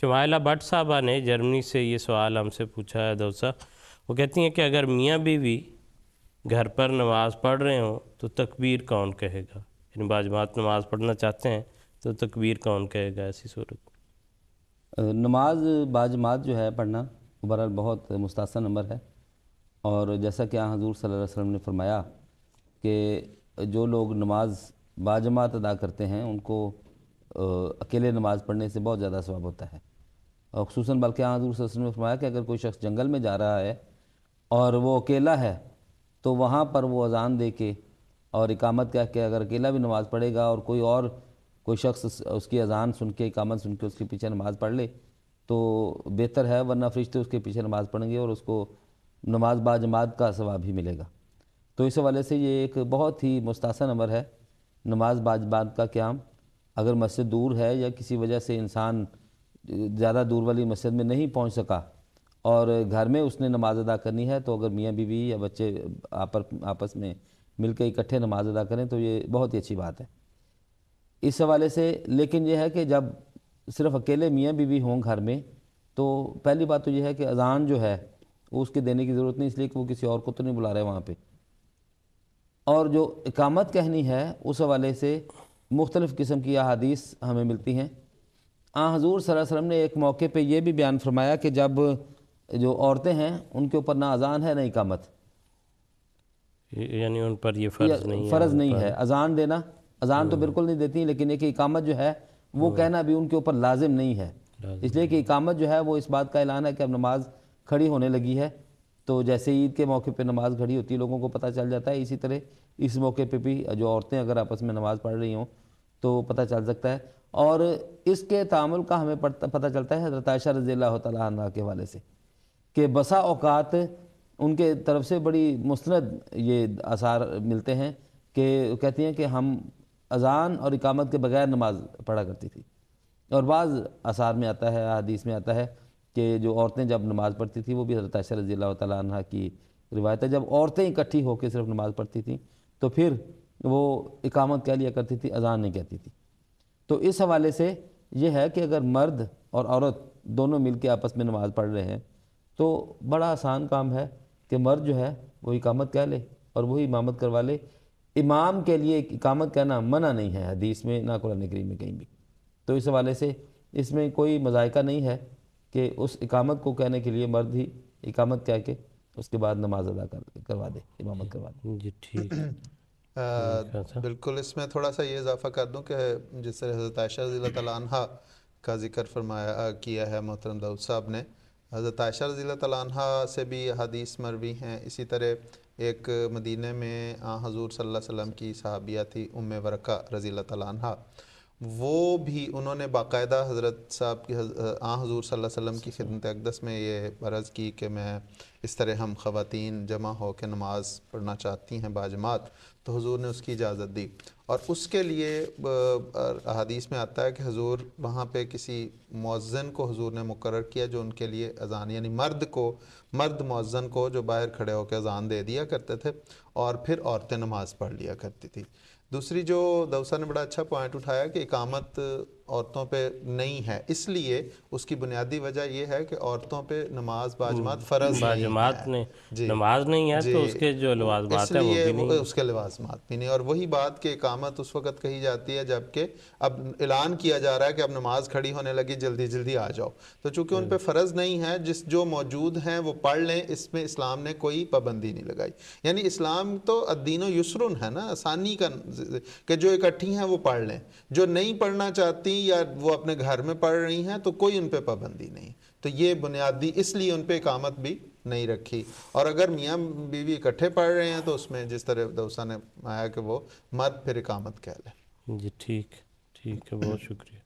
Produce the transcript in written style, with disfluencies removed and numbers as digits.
Shumaila but صاحبہ نے جرمنی سے یہ سوال ہم سے پوچھا ہے دوسا. وہ کہتی ہیں کہ اگر میاں بیوی گھر پر نماز پڑھ رہے ہوں تو تکبیر کون کہے گا؟ یعنی باجماعت نماز پڑھنا چاہتے ہیں تو تکبیر کون کہے گا ایسی صورت؟ نماز باجماعت جو ہے پڑھنا بہرحال بہت مستحسن امر ہے، اور جیسا کہ حضور صلی اللہ علیہ وسلم نے فرمایا کہ جو لوگ نماز باجماعت ادا کرتے ہیں ان کو اکیلے نماز پڑھنے سے بہت زیادہ ثواب ہوتا ہے. اور خصوصاً بلکہ حضور صلی اللہ علیہ وسلم نے فرمایا کہ اگر کوئی شخص جنگل میں جا رہا ہے اور وہ اکیلا ہے تو وہاں پر وہ اذان دے کے اور اقامت کہہ کے اگر اکیلا بھی نماز پڑھے گا اور کوئی شخص اس کی اذان سن کے اقامت سن کے اس کے پیچھے نماز پڑھ لے تو بہتر ہے، ورنہ فرشتے اس کے پیچھے نماز پڑھیں گے اور اس کو نماز باجماعت کا ثواب ہی ملے گا. تو اس حوالے سے یہ ایک بہت ہی مستحسن امر ہے نماز باجماعت کا قیام. اگر مسجد دور ہے یا کسی وجہ سے انسان زیادہ دور والی مسجد میں نہیں پہنچ سکا اور گھر میں اس نے نماز ادا کرنی ہے تو اگر میاں بیوی یا بچے آپس میں مل کے اکٹھے نماز ادا کریں تو یہ بہت ہی اچھی بات ہے اس حوالے سے. لیکن یہ ہے کہ جب صرف اکیلے میاں بیوی ہوں گھر میں تو پہلی بات تو یہ ہے کہ اذان جو ہے وہ اس کے دینے کی ضرورت نہیں، اس لیے کہ وہ کسی اور کو تو نہیں بلا رہے وہاں پہ. اور جو اقامت کہنی ہے اس حوالے سے مختلف قسم کی احادیث ہمیں ملتی ہیں. حضور صلی اللہ علیہ وسلم نے ایک موقع پہ یہ بھی بیان فرمایا کہ جب جو عورتیں ہیں ان کے اوپر نہ اذان ہے نہ اقامت، یعنی ان پر یہ فرض نہیں ہے، فرض نہیں ہے اذان دینا. اذان تو بالکل نہیں دیتی، لیکن ایک اقامت جو ہے وہ کہنا بھی ان کے اوپر لازم نہیں ہے، اس لیے کہ اقامت جو ہے وہ اس بات کا اعلان ہے کہ اب نماز کھڑی ہونے لگی ہے. تو جیسے عید کے موقع پہ نماز کھڑی ہوتی ہے لوگوں کو پتہ چل جاتا ہے، اسی طرح اس موقع پہ بھی جو عورتیں اگر آپس میں نماز پڑھ رہی ہوں تو پتہ چل سکتا ہے. اور اس کے تعامل کا ہمیں پتہ چلتا ہے حضرت عائشہ رضی اللہ تعالیٰ عنہ کے حوالے سے کہ بسا اوقات ان کے طرف سے بڑی مستند یہ آثار ملتے ہیں کہ کہتی ہیں کہ ہم اذان اور اقامت کے بغیر نماز پڑھا کرتی تھی. اور بعض آثار میں آتا ہے، حدیث میں آتا ہے کہ جو عورتیں جب نماز پڑھتی تھیں وہ بھی حضرت عائشہ رضی اللہ تعالیٰ عنہ کی روایت ہے، جب عورتیں اکٹھی ہو کے صرف نماز پڑھتی تھیں تو پھر وہ اقامت کہہ لیا کرتی تھی، اذان نہیں کہتی تھی. تو اس حوالے سے یہ ہے کہ اگر مرد اور عورت دونوں مل کے آپس میں نماز پڑھ رہے ہیں تو بڑا آسان کام ہے کہ مرد جو ہے وہ اقامت کہہ لے اور وہی امامت کروا لے. امام کے لیے اقامت کہنا منع نہیں ہے حدیث میں نہ قرآن کریم میں کہیں بھی. تو اس حوالے سے اس میں کوئی مذائقہ نہیں ہے کہ اس اقامت کو کہنے کے لیے مرد ہی اقامت کہہ کے اس کے بعد نماز ادا کروا دے، امامت کروا دے. جی ٹھیک. بالکل اس میں تھوڑا سا یہ اضافہ کر دوں کہ جس طرح حضرت عائشہ رضی اللہ تعالیٰ عنہ کا ذکر کیا ہے محترم داؤد صاحب نے، حضرت عائشہ رضی اللہ تعالیٰ عنہ سے بھی حدیث مروی ہیں. اسی طرح ایک مدینہ میں حضور صلی اللہ علیہ وسلم کی صحابیہ تھی ام ورقہ رضی اللہ تعالیٰ عنہ، وہ بھی انہوں نے باقاعدہ حضرت صاحب کی حضور صلی اللہ علیہ وسلم کی خدمت اقدس میں یہ عرض کی کہ میں اس طرح ہم خواتین جمع ہو کے نماز پڑھنا چاہتی ہیں باجماعت، تو حضور نے اس کی اجازت دی. اور اس کے لیے احادیث میں آتا ہے کہ حضور وہاں پہ کسی مؤذن کو حضور نے مقرر کیا جو ان کے لیے اذان، یعنی مرد مؤذن کو جو باہر کھڑے ہو کے اذان دے دیا کرتے تھے اور پھر عورتیں نماز پڑھ لیا کرتی تھی. دوسری جو دوسا نے بڑا اچھا پوائنٹ اٹھایا کہ اقامت عورتوں پہ نہیں ہے، اس لیے اس کی بنیادی وجہ یہ ہے کہ عورتوں پہ نماز باجماعت فرض نہیں ہے. جی نماز نہیں ہے تو اس کے جو لوازمات اس ہیں وہ لیے بھی نہیں، اس کے لوازمات بھی نہیں. اور وہی بات کہ اقامت اس وقت کہی جاتی ہے جب کہ اب اعلان کیا جا رہا ہے کہ اب نماز کھڑی ہونے لگی، جلدی جلدی آ جاؤ. تو چونکہ ان پہ فرض نہیں ہے، جو موجود ہیں وہ پڑھ لیں، اس میں اسلام نے کوئی پابندی نہیں لگائی. یعنی اسلام تو الدین و یسرن ہے نا، آسانی کا، کہ جو اکٹھی ہیں وہ پڑھ لیں، جو نہیں پڑھنا چاہتی یا وہ اپنے گھر میں پڑھ رہی ہیں تو کوئی ان پہ پابندی نہیں. تو یہ بنیادی اس لیے ان پہ اقامت بھی نہیں رکھی. اور اگر میاں بیوی اکٹھے پڑھ رہے ہیں تو اس میں جس طرح دوسا نے آیا کہ وہ مرد پھر اقامت کہہ لیں. جی ٹھیک ہے، بہت شکریہ.